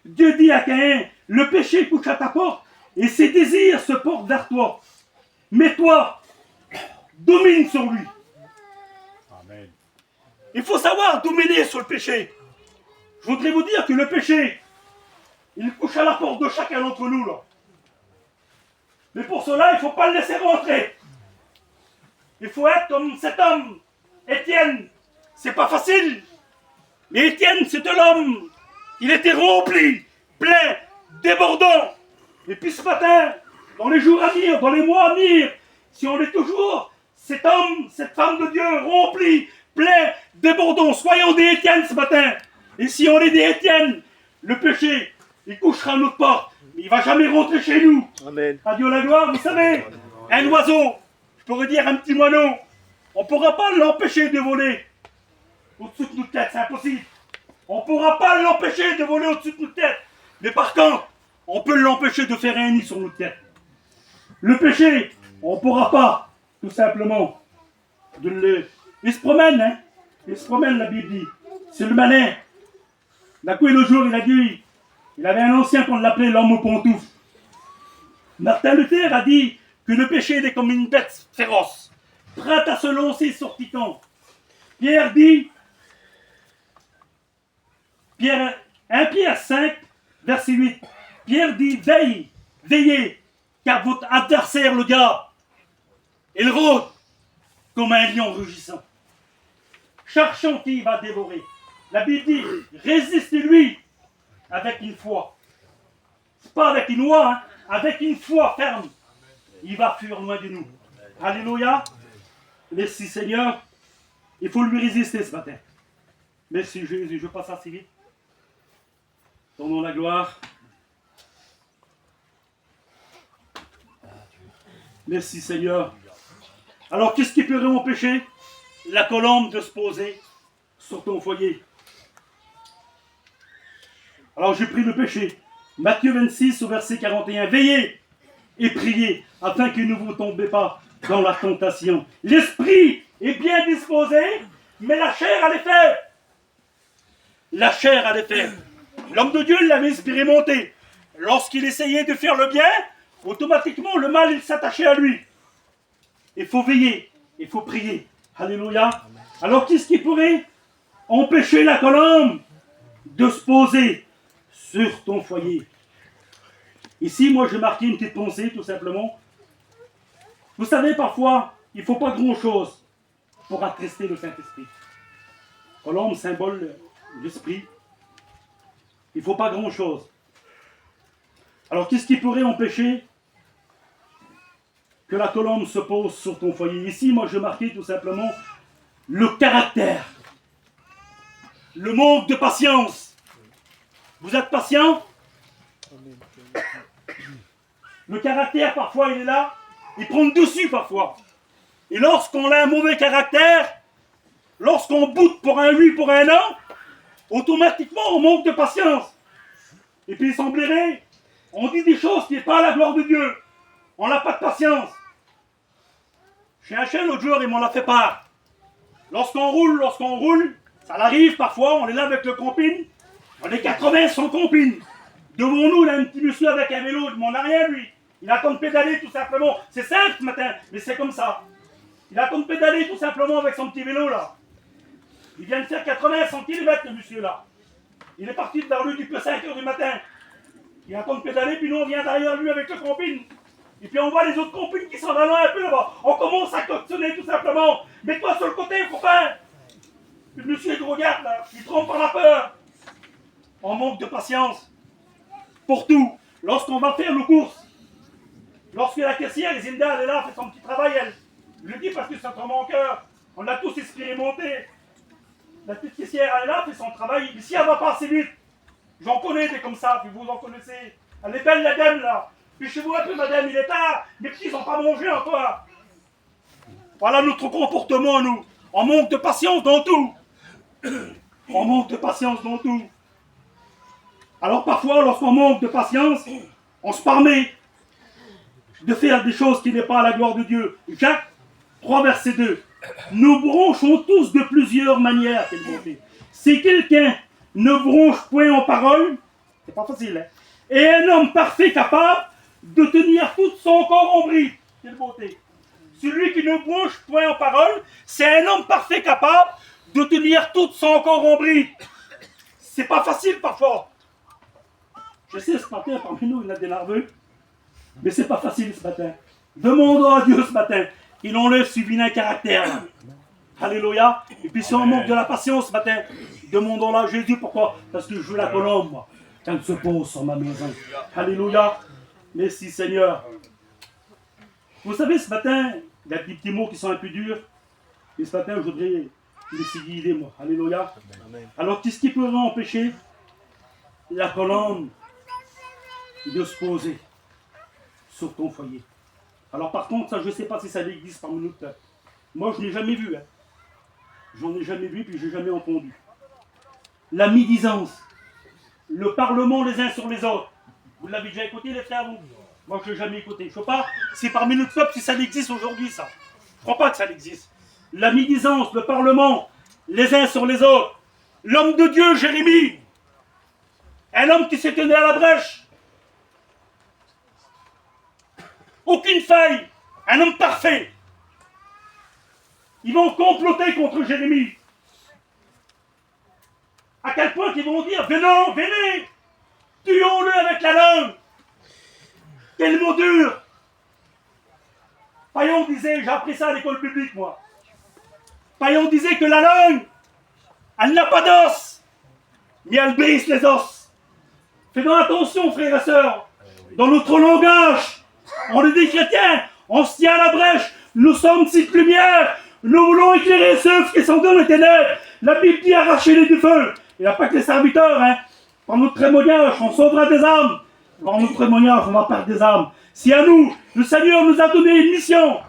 Speaker 1: Dieu dit à Caïn, le péché couche à ta porte et ses désirs se portent vers toi. Mais toi, domine sur lui.
Speaker 2: Amen.
Speaker 1: Il faut savoir dominer sur le péché. Je voudrais vous dire que le péché, il couche à la porte de chacun d'entre nous, là. Mais pour cela, il ne faut pas le laisser rentrer. Il faut être comme cet homme, Étienne. C'est pas facile. Mais Étienne, c'était l'homme. Il était rempli, plein, débordant. Et puis ce matin, dans les jours à venir, dans les mois à venir, si on est toujours cet homme, cette femme de Dieu, rempli, plein, débordant, soyons des Étienne ce matin. Et si on est des Étienne, le péché, il couchera à notre porte. Mais il ne va jamais rentrer chez nous.
Speaker 2: Amen.
Speaker 1: À Dieu la gloire, vous savez, un oiseau, je pourrais dire un petit moineau, on ne pourra pas l'empêcher de voler au-dessus de notre tête, c'est impossible. On ne pourra pas l'empêcher de voler au-dessus de notre tête. Mais par contre, on peut l'empêcher de faire un nid sur notre tête. Le péché, on ne pourra pas, tout simplement, de le... Il se promène, hein. Il se promène, la Bible dit. C'est le malin. D'un coup, et le jour, il a dit, il avait un ancien qu'on l'appelait l'homme aux pantoufles. Martin Luther a dit que le péché est comme une bête féroce, prête à se lancer sur quiconque. Pierre dit, 1 Pierre 5, verset 8, Pierre dit, veillez, car votre adversaire, le diable, il rôde comme un lion rugissant, cherchant qui va dévorer. La Bible dit, résistez-lui avec une foi. C'est pas avec une loi, hein, avec une foi ferme. Il va fuir loin de nous. Alléluia. Merci Seigneur. Il faut lui résister ce matin. Merci Jésus, je passe assez vite. Donnons la gloire. Merci Seigneur. Alors qu'est-ce qui peut m'empêcher? La colombe de se poser sur ton foyer. Alors j'ai pris le péché. Matthieu 26 au verset 41. Veillez et priez afin que ne vous tombez pas dans la tentation. L'esprit est bien disposé, mais la chair a les faibles. La chair a les faibles. L'homme de Dieu l'avait expérimenté. Lorsqu'il essayait de faire le bien, automatiquement le mal il s'attachait à lui. Il faut veiller, il faut prier. Alléluia. Alors qu'est-ce qui pourrait empêcher la colombe de se poser sur ton foyer? Ici, moi, j'ai marqué une petite pensée, tout simplement. Vous savez, parfois, il ne faut pas grand-chose pour attrister le Saint-Esprit. Colombe, symbole de l'Esprit. Il ne faut pas grand-chose. Alors, qu'est-ce qui pourrait empêcher que la colombe se pose sur ton foyer? Ici, moi, j'ai marqué tout simplement le caractère. Le manque de patience. Vous êtes patient? Le caractère, parfois, il est là. Il prend le dessus, parfois. Et lorsqu'on a un mauvais caractère, lorsqu'on boude pour un oui, pour un non, automatiquement, on manque de patience. Et puis, il semblerait, on dit des choses qui n'est pas à la gloire de Dieu. On n'a pas de patience. Chez un chien, l'autre jour, il m'en a fait part. Lorsqu'on roule, ça arrive parfois, on est là avec le compine, on est 80, 100 compines. Devant nous, il y a un petit monsieur avec un vélo, il ne demande rien, lui. Il attend de pédaler tout simplement. C'est simple ce matin, mais c'est comme ça. Il attend de pédaler tout simplement avec son petit vélo là. Il vient de faire 80, 100 km, le monsieur là. Il est parti de la rue depuis 5 h du matin. Il attend de pédaler, puis nous on vient derrière lui avec le compine. Et puis on voit les autres compines qui s'en vont un peu là-bas. On commence à coctionner tout simplement. Mets-toi sur le côté, copain. Le monsieur il regarde là, il trempe par la peur. On manque de patience. Pour tout. Lorsqu'on va faire nos courses, lorsque la caissière, Isilda, elle est là, fait son petit travail, elle. Je le dis parce que c'est dans mon cœur. On l'a tous expérimenté. La petite caissière, elle est là, fait son travail. Mais si elle va pas assez vite, j'en connais des comme ça, puis vous en connaissez. Elle est belle la dame là. Puis chez vous un peu, madame, il est tard. Les petits n'ont pas mangé encore. Voilà notre comportement, nous. On manque de patience dans tout. On manque de patience dans tout. Alors parfois, lorsqu'on manque de patience, on se permet de faire des choses qui n'est pas à la gloire de Dieu. Jacques 3, verset 2. Nous bronchons tous de plusieurs manières. Si quelqu'un ne bronche point en parole, c'est pas facile, hein, et un homme parfait capable de tenir tout son corps en bride. Quelle beauté. Celui qui ne bronche point en parole, c'est un homme parfait capable de tenir tout son corps en bride. C'est pas facile parfois. Je sais, ce matin, parmi nous, il y en a des nerveux, mais c'est pas facile ce matin. Demandons à Dieu ce matin qu'il enlève ce vilain caractère. Là. Alléluia. Et puis si on manque de la patience ce matin, demandons-la à Jésus. Pourquoi? Parce que je veux la colombe, moi, quand elle se pose sur ma maison. Alléluia. Merci Seigneur. Vous savez, ce matin, il y a des petits mots qui sont un peu durs. Et ce matin, je voudrais laisser guider, moi. Alléluia. Alors, qu'est-ce qui peut empêcher la colombe de se poser sur ton foyer? Alors, par contre, ça, je ne sais pas si ça existe parmi nous. Moi, je ne l'ai jamais vu. Hein. J'en ai jamais vu, puis je n'ai jamais entendu. La médisance. Le parlement les uns sur les autres. Vous l'avez déjà écouté, les frères, vous? Moi, je ne l'ai jamais écouté. Je ne sais pas si parmi notre peuple, si ça existe aujourd'hui, ça. Je ne crois pas que ça existe. La médisance, le parlement, les uns sur les autres. L'homme de Dieu, Jérémie. Un homme qui s'est tenu à la brèche. Aucune faille. Un homme parfait. Ils vont comploter contre Jérémie. À quel point ils vont dire, venez, tuons-le avec la langue. Quel mot dur. Paillon disait, j'ai appris ça à l'école publique, moi. Paillon disait que la langue, elle n'a pas d'os, mais elle brise les os. Faites attention, frères et sœurs. Dans notre langage, on est des chrétiens, on se tient à la brèche, nous sommes cette lumière, nous voulons éclairer ceux qui sont dans les ténèbres. La Bible dit arracher-les du feu. Il n'y a pas que les serviteurs, hein. Par notre témoignage, on sauvera des âmes. Par notre témoignage, on va perdre des âmes. Si à nous, le Seigneur nous a donné une mission,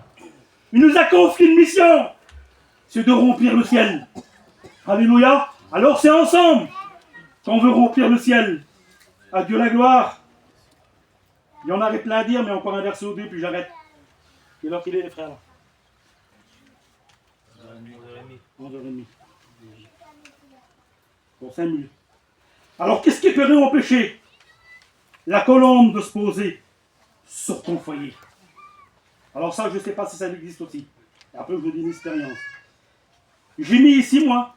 Speaker 1: il nous a confié une mission, c'est de remplir le ciel. Alléluia. Alors c'est ensemble qu'on veut remplir le ciel. À Dieu la gloire. Il y en avait plein à dire, mais encore un verset au début, puis j'arrête. Quelle heure qu'il est, les frères, là? 11h30. Pour 5 minutes. Alors, qu'est-ce qui peut empêcher la colombe de se poser sur ton foyer? Alors ça, je ne sais pas si ça existe aussi. Après, je vous dis une expérience. J'ai mis ici, moi,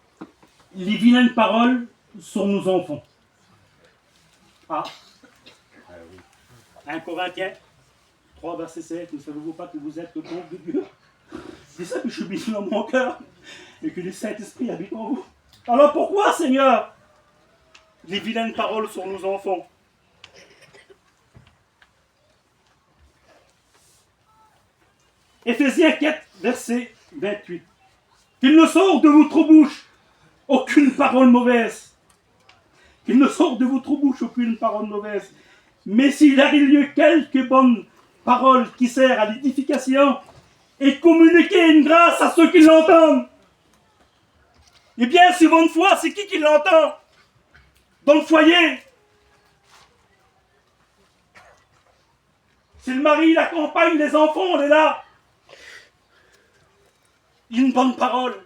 Speaker 1: les vilaines paroles sur nos enfants. Ah. 1 Corinthiens 3, verset 7. Ne savez-vous pas que vous êtes le temple de Dieu? C'est ça que je suis dans mon cœur et que le Saint-Esprit habite en vous. Alors pourquoi, Seigneur, les vilaines paroles sur nos enfants? Éphésiens 4, verset 28. Qu'il ne sorte de votre bouche aucune parole mauvaise. Qu'il ne sorte de votre bouche aucune parole mauvaise. Mais s'il arrive lieu quelques bonnes paroles qui servent à l'édification et communiquer une grâce à ceux qui l'entendent. Eh bien, si bonne foi, c'est qui l'entend? Dans le foyer. Si le mari l'accompagne, les enfants, on est là. Une bonne parole.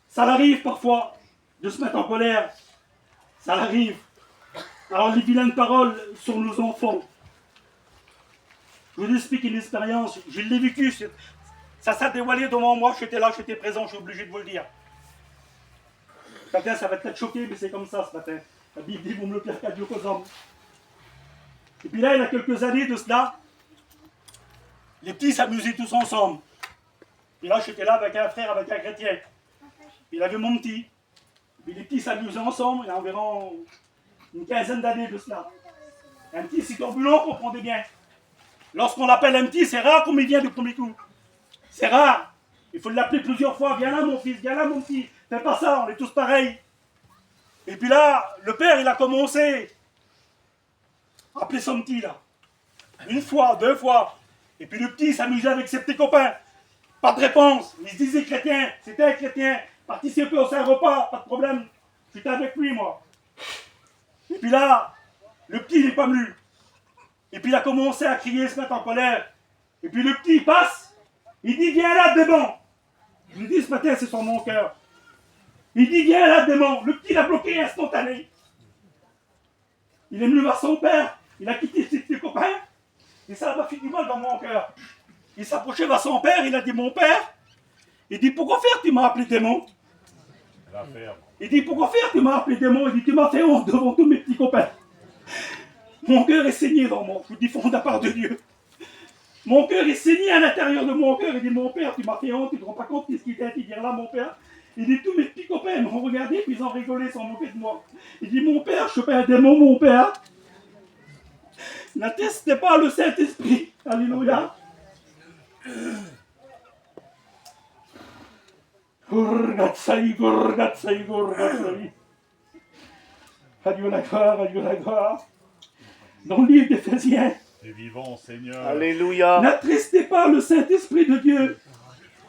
Speaker 1: Ça arrive parfois de se mettre en colère. Ça arrive. Alors les vilaines paroles sur nos enfants. Je vous explique une expérience. Je l'ai vécu. Ça s'est dévoilé devant moi. J'étais là, j'étais présent. Je suis obligé de vous le dire. Ce matin, ça va peut-être choquer, mais c'est comme ça ce matin. La Bible dit, vous me le pire qu'à Dieu qu'aux hommes. Et puis là, il y a quelques années de cela, les petits s'amusaient tous ensemble. Et là, j'étais là avec un frère, avec un chrétien. Il avait mon petit. Et puis les petits s'amusaient ensemble, il y a environ une quinzaine d'années de cela. Un petit, c'est turbulent, comprenez bien. Lorsqu'on l'appelle un petit, c'est rare comme il vient du premier coup. C'est rare. Il faut l'appeler plusieurs fois. Viens là, mon fils, viens là, mon petit. Fais pas ça, on est tous pareils. Et puis là, le père, il a commencé à appeler son petit, là. Une fois, deux fois. Et puis le petit s'amusait avec ses petits copains. Pas de réponse. Il se disait chrétien. C'était un chrétien. Participer au Saint-Repas, pas de problème. J'étais avec lui, moi. Et puis là, le petit, il n'est pas venu. Et puis il a commencé à crier, se mettre en colère. Et puis le petit, il passe. Il dit, viens là, démon. Je lui dis, ce matin, c'est sur mon cœur. Il dit, viens là, démon. Le petit l'a bloqué instantané. Il est venu voir son père. Il a quitté ses copains. Et ça m'a fait du mal dans mon cœur. Il s'approchait vers son père. Il a dit, mon père. Il dit, pourquoi faire tu m'as appelé démon? Il dit, pourquoi faire tu m'as appelé démon? Il dit, tu m'as fait honte devant tous mes petits copains. Mon cœur est saigné dans mon. Je vous dis, fond de la part de Dieu. Mon cœur est saigné à l'intérieur de mon cœur. Il dit, mon père, tu m'as fait honte. Tu ne te rends pas compte de ce qu'il t'a dit. Il dit, là, mon père. Il dit, tous mes petits copains m'ont regardé, puis ils ont rigolé sans moquer de moi. Il dit, mon père, je suis pas un démon, mon père. N'attestez pas le Saint-Esprit. Alléluia. Gorgatsai, gorgatsai, gorgatsai. Adieu la gloire, adieu la gloire. Dans le livre d'Éphésiens.
Speaker 2: C'est vivant, Seigneur.
Speaker 3: Alléluia.
Speaker 1: N'attristez pas le Saint-Esprit de Dieu,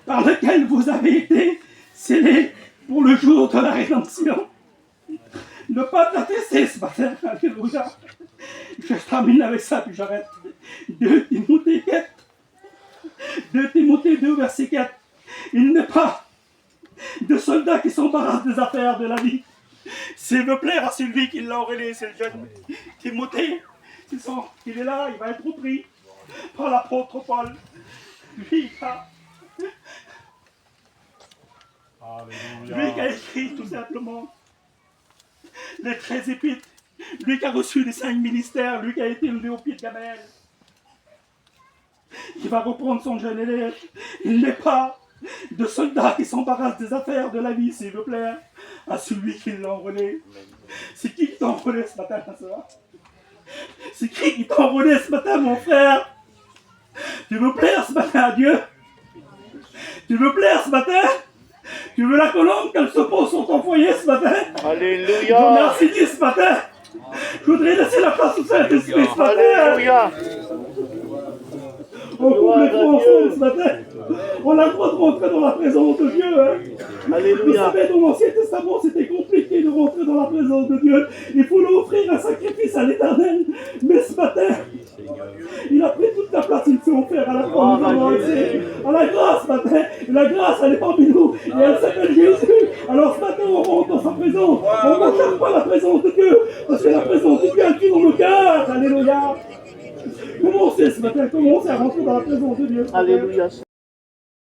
Speaker 1: par lequel vous avez été scellés pour le jour de la rédemption. Ne pas t'attrister ce matin. Alléluia. Je termine avec ça, puis j'arrête. 2 Timothée 4. 2 Timothée 2, verset 4. Il n'est pas de soldats qui s'embarrassent des affaires de la vie. S'il veut plaire à celui qui l'a enrôlé, c'est le jeune Timothée. Il est là, il va être repris par l'apôtre Paul. Lui qui a écrit tout simplement les 13 épîtres. Lui qui a reçu les 5 ministères, lui qui a été élevé au pied de Gamaliel. Il va reprendre son jeune élève. Il n'est pas de soldats qui s'embarrassent des affaires de la vie, s'il veut plaire à celui qui l'a enrôlé. C'est qui t'a enrôlé ce matin, ma soeur? C'est qui t'a enrôlé ce matin, mon frère? Tu veux plaire ce matin à Dieu? Tu veux plaire ce matin? Tu veux la colombe qu'elle se pose sur ton foyer ce matin?
Speaker 3: Alléluia.
Speaker 1: Je vous remercie Dieu ce matin. Je voudrais laisser la place au Saint-Esprit ce matin.
Speaker 3: Alléluia.
Speaker 1: On coupe les fronts ensemble ce matin. On a le droit de rentrer dans la présence de Dieu. Hein. Vous
Speaker 3: Alléluia.
Speaker 1: savez, dans l'Ancien Testament, c'était compliqué de rentrer dans la présence de Dieu. Il faut lui offrir un sacrifice à l'Éternel. Mais ce matin, il a pris toute la place qu'il s'est offert à la croix. Nous avons accès à la grâce ce matin. Et la grâce, elle est parmi nous. Et elle s'appelle Jésus. Alors ce matin, on rentre dans sa présence. On ne recherche pas la présence de Dieu. Parce que la présence de Dieu est qui dans le cœur. Alléluia. Commencez ce matin, commencez à rentrer dans la présence de Dieu.
Speaker 3: Alléluia.